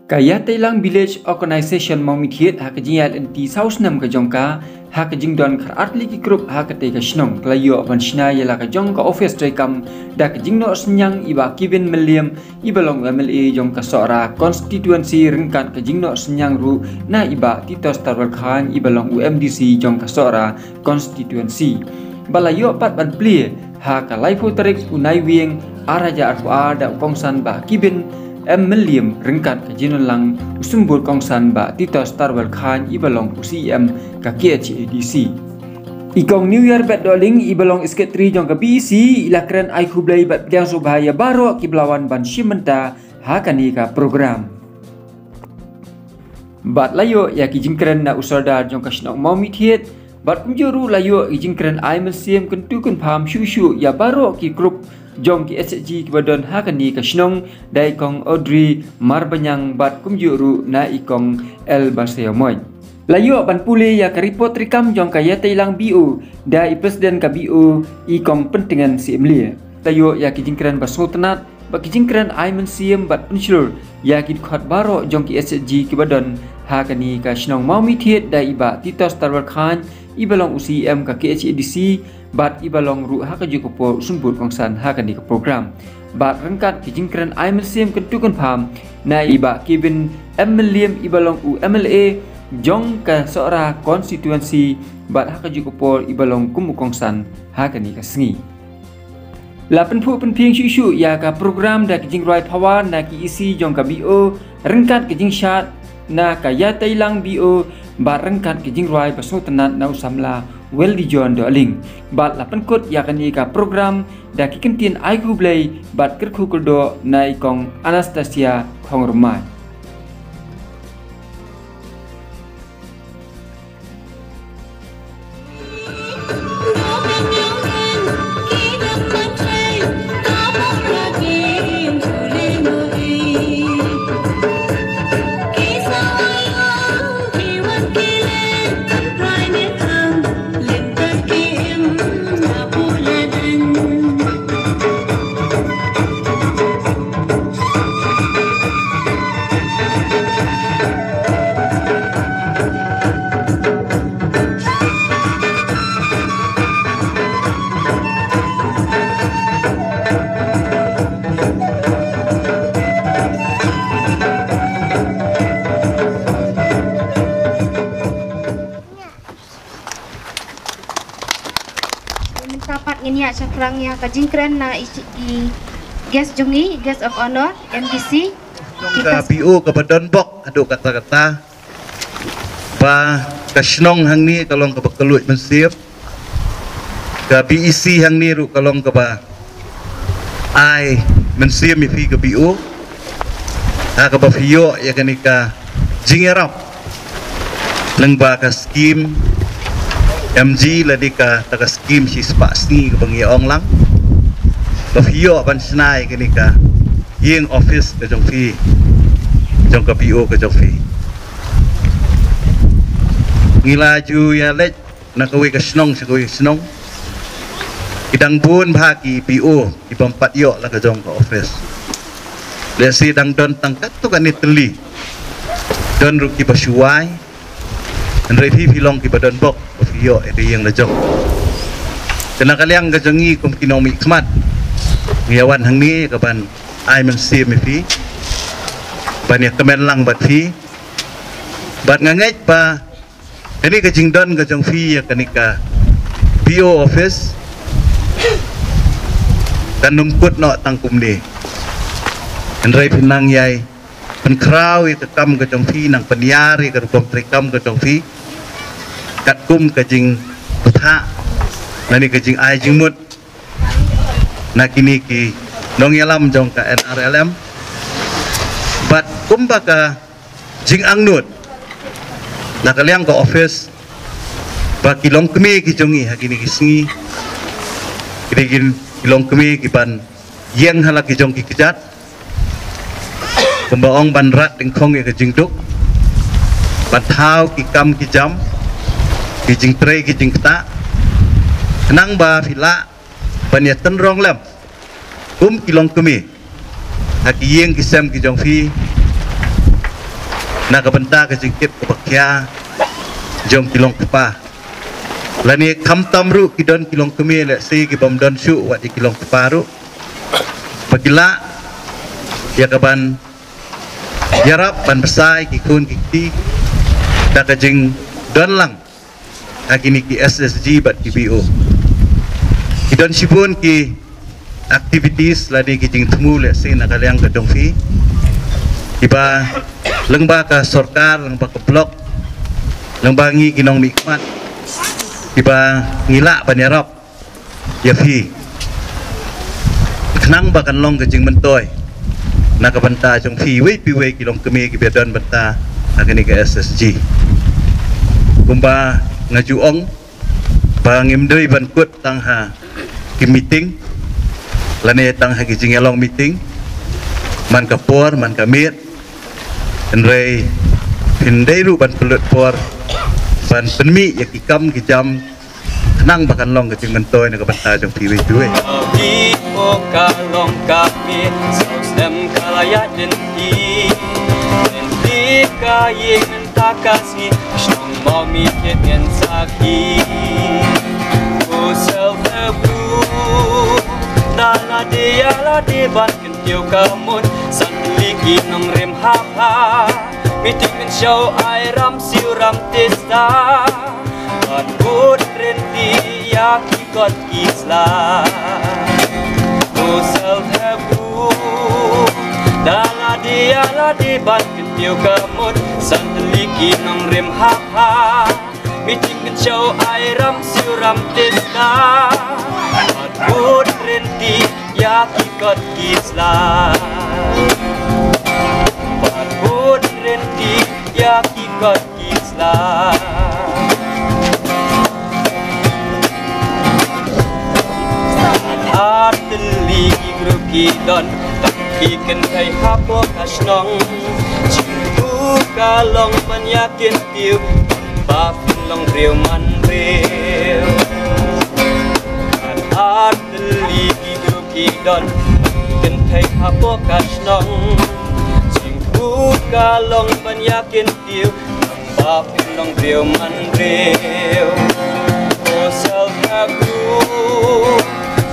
Kaya Tailang Village Organization mau mithiet ha kejingal enti saus nam ka jongka ha kejing don khar artli ki group ha ka te ka snong klayo ban shna yala ka jong ka office trai kam da kejing no senyang iba kibin meliam ibalong MLA jong ka sora constituency ringkan kejing no senyang ru na iba titos tarwal khan ibalong UMDC jong ka sora constituency balayo pat ban pli ha ka laifu tarik unai wieng araja arwa da kongsan ba kibin Meliam ringkat kajian lang usumbul kongsan ba titos tarwal khan ibalong UCM ka KHADC. Ikong New Year bat doling ibalong isketri jong ka BEC ilakren ai kublai bat yang subhaya baro kiblawan ban shimenta hakani ka program. Bat layo ya kijingkren na usolda jong ka snok mau mithiet bat kumjuru layo kijingkren ai mesiem kentu kun pham shushu ya baro ki group jong ki SG kibadon hakani ka snong dai kong Audrey Marbanyang bat kumjuru na ikong El Baseomoy. Layo ban puli ya ka report rikam jong ka ya Tailang BO dai presiden ka BO ikong pentingan si Emlia. Layo ya kijingkran basultanat ba kijingkran ai mensiem bat pensyur ya ki khot baro jong ki SG kibadon hakani ka snong mau mithiet dai iba titos tarwal khan ibalong UCM ka KHADC bat ibalong ru ha ka jukupo sumbut kongsan ha kan di program bat rengkat kijingkran ai mesim kentukan pham na iba kibin Meliam ibalong UMLA jong ka sora constituency bat ha ka jukupo ibalong kumu kongsan ha kan di ka sengi la penpu penping shu ya ka program da kijing roi phawa na ki isi jong ka BO rengkat kijing shat na ka ya Tailang BO bat rengkat kijing roi basultanat na usamla well di John Doling bat lapan kot yakni ka program da kikentin ai gublai bat kerku kuldo na ikong Anastasia Khongrumai. Sapat ini sekarang ya kajingkren na i guest jungi guest of honor MDC kita BO ke badan bok aduk kata-kata ba kasnong hang ni kalong ke bekelut mensip ke BEC hang ni ru kalong ke ba ai mensip mi fi ke BO ha ke ba fio ya kanika jingerap leng ba ka skim MG ladi ka taga skim si spasni ke bangi ong lang bafio ban snai ke nika yeng office ke jong fi jong ka BO ke jong fi ngilaju ya lek na kawi ka snong si kawi snong idang bun bhagi BO di pempat yo la ke jong ka office le si dang don tangkat tu kan iteli don ruki basuai dan revi filong ki badan bok yo itu yang lejong kena kaliang gajangi kum kinomi kmat ngiawan hang ni kapan ai men sim fi banyak kemen lang bat fi bat ngangai pa ini kajing don gajang fi ya kanika BO office dan numput no tangkum ni andrai pinang yai pen kraw itu kam gajang fi nang peniari ke rukom trikam gajang fi kat kum kajing putha nani kajing ai jingmut nak kini ki nong yalam jong ka NRLM bat kum baka jing angnut nak kaliang ka office ba kilong kemi ki jongi hakini ki singi kini kilong kemi ki ban yeng hala ki jong ki kijat kumbaong ban rat ding khong ke jing duk ban thau ki kam ki jam kijing tray kijing kata nang ba fila banyak tenrong lam kilong kemi haki yeng kisam ki jong fi nakabenta ka jingkit kapakya jong kilong kapa lani kam tamru kidon kilong kemi le si ki bom don shu wat kilong kapa ru pagila ya kaban yarap ban besai ki kun ki da ka jing don lang agini ki SSG bat KBO kidon sibun ki activities lani ki jing temu le si nakaliang ka dongfi iba lengba ka sorkar lengba ka blok lengba ngi kinong nikmat iba ngila banyarap ya fi kenang bakan long ke jing mentoy nakabanta jong fi we pi we kilong kemi ki bedon banta agani ka SSG kumba ngajuong ba ngimdoi ban kut tang ha ki meeting lane tang ha ki jing elong meeting man ka por man ka mit enrei pindai lu ban pelut por ban penmi ya kikam kijam kenang bakan long ke jing mentoy nak banta jong piwe piwe di oka long kami sausem kalaya denti denti kaye mentakasi shnong mami ketyen saki kusel tebu dana dia la de ban kentiu kamun sanliki nong rem hapa meeting and show ai ram siu ram testa ban good renti ya ki got kisla kusel tebu dana dia la de ban kentiu kamun sanliki nong rem hapa meeting and show ai ram siu ram testa ban good renti ya ki got kisla ban good renti ya ki got kisla arteli gruki don taki ken kai hapo kasnong cintu kalong penyakin tiu ba long riu man riu arteli gruki don ken kai hapo kasnong cintu kalong penyakin tiu ba long riu man riu o sel aku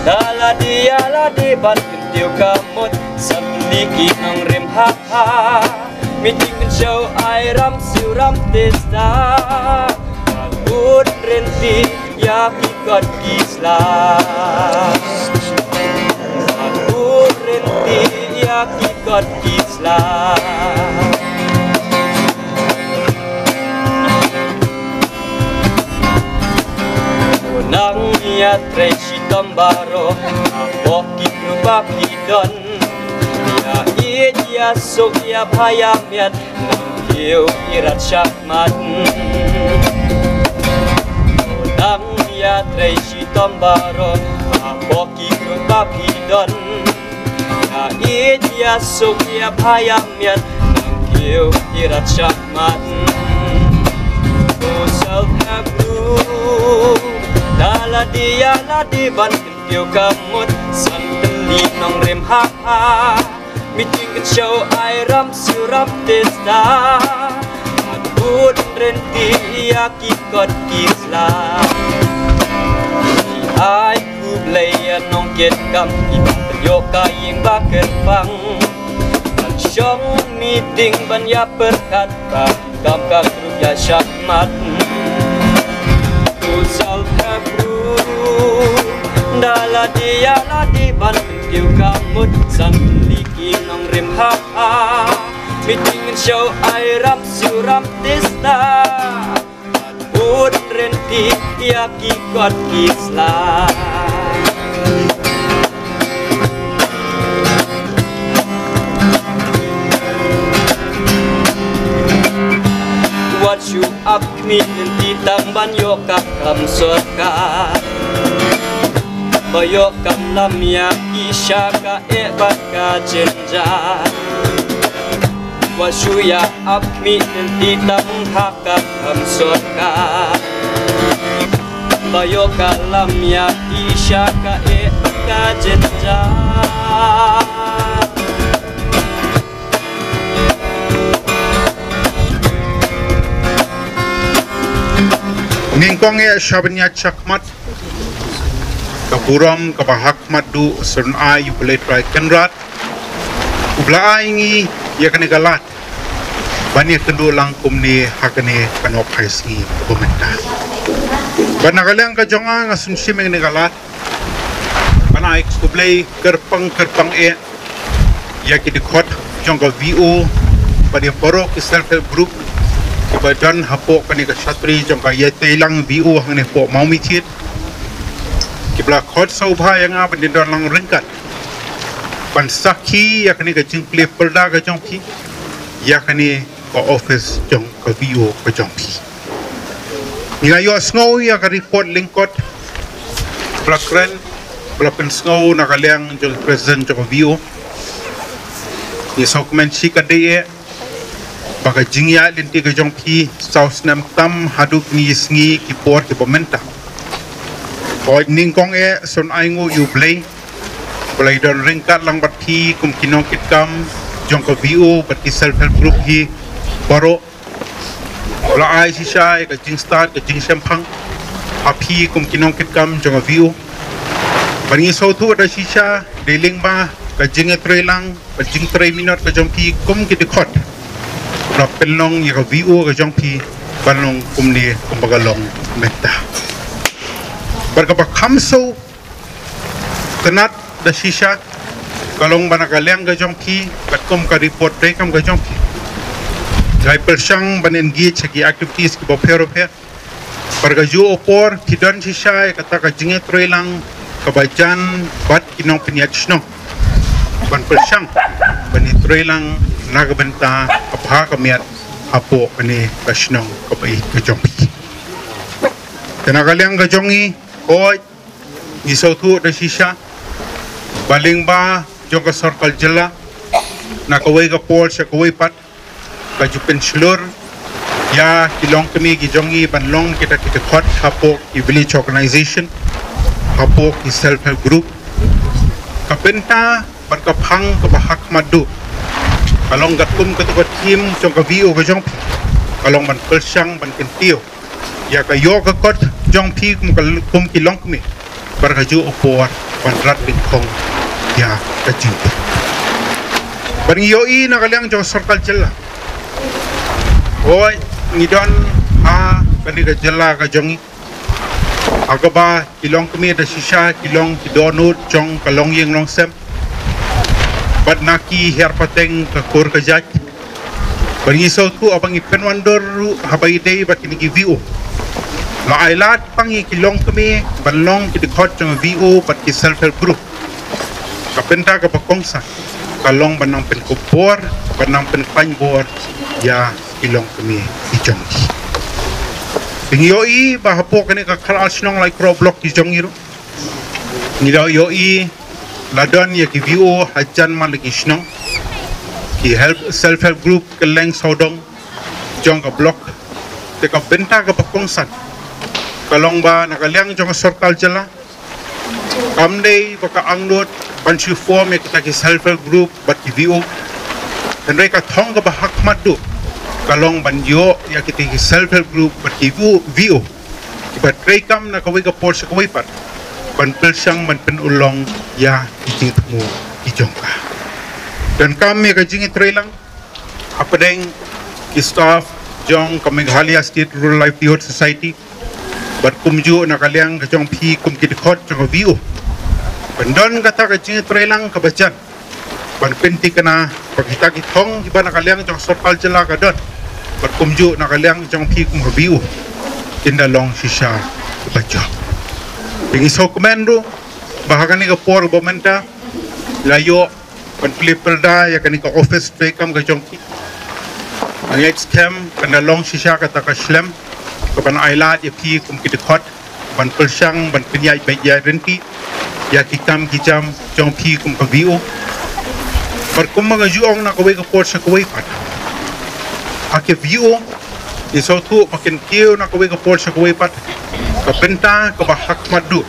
dala dia la de ban kentiu kamut samliki nong rem ha meeting and show ai ram siu ram testa good renti ya ki got kisla good renti ya ki got kisla nang ya treshi tambaro apoki grupa pidon ya iya sok ya bayamiat nang irat syakmat nang ya treshi tambaro apoki grupa pidon ya iya sok ya bayamiat nang irat syakmat kusal aku dala dia la di ban kentiu kamut santeli nong rem ha meeting and show ai ram siu ram testa good renti ya ki got kisla ai ku play nong ket kam yo ka ying ba ken bang shong meeting ban ya perkat ba kam ka grup ya syakmat kusal tebu dala dia la di ban kentiu kamut sanliki nong rem ha meeting and show ai ram siu ram testa good renti ya ki got kisla what you up me di tang ban yo ka kam surga bayo kam lam ya kisha ka e bat ka jenja what you ya up me di tang ha ka kam surga bayo ka lam ya kisha ka e bat ka jenja Ningkong ya syabnya cakmat kaburam kabahak madu sun ay ublet rai kenrat ubla ingi ya kene galat banyak kendu langkum ni hakane kanop haisngi komenta banagalang ka jonga ngasun simeng ni galat bana ik ublei kerpang e ya ki dikot jonga VO pada poro ki self help group kebadan hapo kani ka satri jonga ye telang VO hangne po mau mitit kibla khot saubha yang apa di dalam ringkat pansaki yakni ke jingkle perda ke jongpi yakni ke office jong ke VO ke jongpi nila yo snow ya ke report lingkot blakren blapen snow nakaliang jong present jong VO ni sokmen sikade baka jingya linti ke jongpi saus nam tam haduk ni sngi kipor ki pomenta Oi ningkong son aingu yu blay don ringkat lang bat hi kum kinong kitkam jong ko VO bat ki self help group hi baro la ai si shai ka jing start ka jing sempang api kum kinong kitkam jong ko VO bangi so tu da si sha deling ba ka jing tre lang ka jing 3 minute ka jong pi kum ki dikhot ra pelong ya ka VO ka jong pi balong kum ni kum bagalong meta berkapa kamso tenat da shisha kalong banakaliang ga jongki batkom ka report rekam ga jongki jai persang banen gi cheki activities ki bopero pe barga ju opor kidan shisha kata ka jinge trelang kabajan bat kinong pinyat sno ban persang bani trelang naga benta apha kamiat apo ani kasnong kabai ga jongki tenagaliang ga jongi Oi, ni sautu da shisha baling ba jong ka sarkal jela na kawai ka pol sa kawai pat ka jupen slur ya kilong kami gi jongi banlong kita khot hapo ki village organization hapo ki self help group ka penta ban ka phang ka bahak madu kalong gatum ka to team jong ka VO ka jong kalong ban persang ban kentio ya ka yo ka kot jong pi kum kilong kumi barkaju opor panrat bingkong ya kajin barng yoi nakaliang jong sarkal jela oi ngidon a kani ka jela ka jongi agaba kilong kumi da shisha kilong kidonut jong kalong yeng long sem bad naki her pateng ka kor ka jak barng iso tu abang ipen wandor habai dei bat kini ki VO la ailat pangi kilong kami balong ki dikhot jong VO pat ki self help group kapenta ka pakongsa kalong banang pen kupor banang pen panbor ya kilong kami ijong pingyoi bahapo kani ka kharal snong like pro block ki jong iru ngidaw yoi ladon ya ki VO hajan man ki snong ki help self help group keleng sodong jong ka block te ka benta ka pakongsa kalong ba nakaliang jong sarkal jela kamdei baka angnot panchu form kita ki self help group bat ki VO dan mereka thong ka bahak madu kalong banjo ya kita ki self help group bat ki VO kibat rekam na kawai ka porsa kawai pat ban persang ban penulong ya kijing temu kijongka dan kami ka jingi trelang apa deng ki staff jong ka Meghalaya State Rural Livelihood Society bat kumju nakaliang kajong pi kum kidikhot jong VO bandon kata kajing trelang kabajan ban penti kana pagita ki thong iba nakaliang jong sarkal jela kadon bat kumju nakaliang jong pi kum VO tindalong shisha bajo pingi sokmendo bahagani ka por bomenta layo ban flipperda ya kani ka office bekam kajong pi ang scam tindalong shisha kata ka slem kapan ailat ya pi kum kidikhot ban persang ban penyai bayar renti ya kikam kijam jong pi kum ka VO berkum mengajuang nak kawai ka port sa kawai pat ake VO iso tu makin kiu nak kawai ka port sa kawai pat ka penta ka bahak madu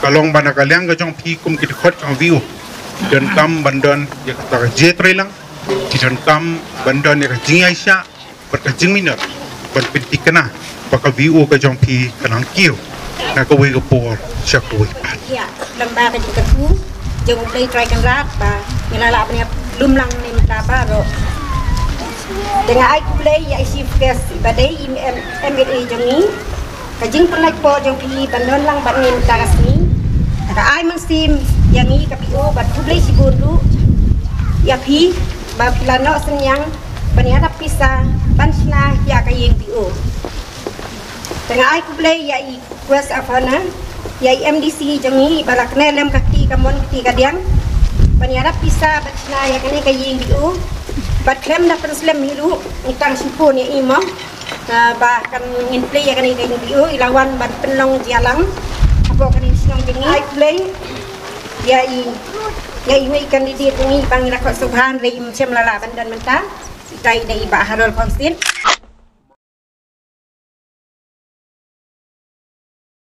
kalong banakaliang ka jong pi kum kidikhot ka VO dan kam bandon ya kata ka jetre lang dan kam bandon ya ka jingay siya berka jing minor berpinti kena bakal VO ke jong pi kanang kiu na ka we ka por sya ka we pat ya lamba ka jika tu jong play try kan rat ba nilala apnya lum lang ni mata ro dengan ai play ya isi fes badai MBA jong ni ka jing pernah po jong pi bandon lang ban ni mata kasni ka ai mang sim yang ni ka PO bat play si bundu ya pi ba plano senyang bania ada pisah bansna ya ka yeng PO dengan ai play ya i quest afana ya MDC jangi balak nelem kaki kamon kaki kadiang baniara pisah bansna ya kani ka yeng PO bat krem na perslem hilu utang sipun ya imo ba kan ngin play ya kani ka yeng PO ilawan bat penlong jalang apa kani sinong jangi ai play ya i mai kandidat ni bang rakot subhan re im chem lala bandan menta dai dai ba harol konstin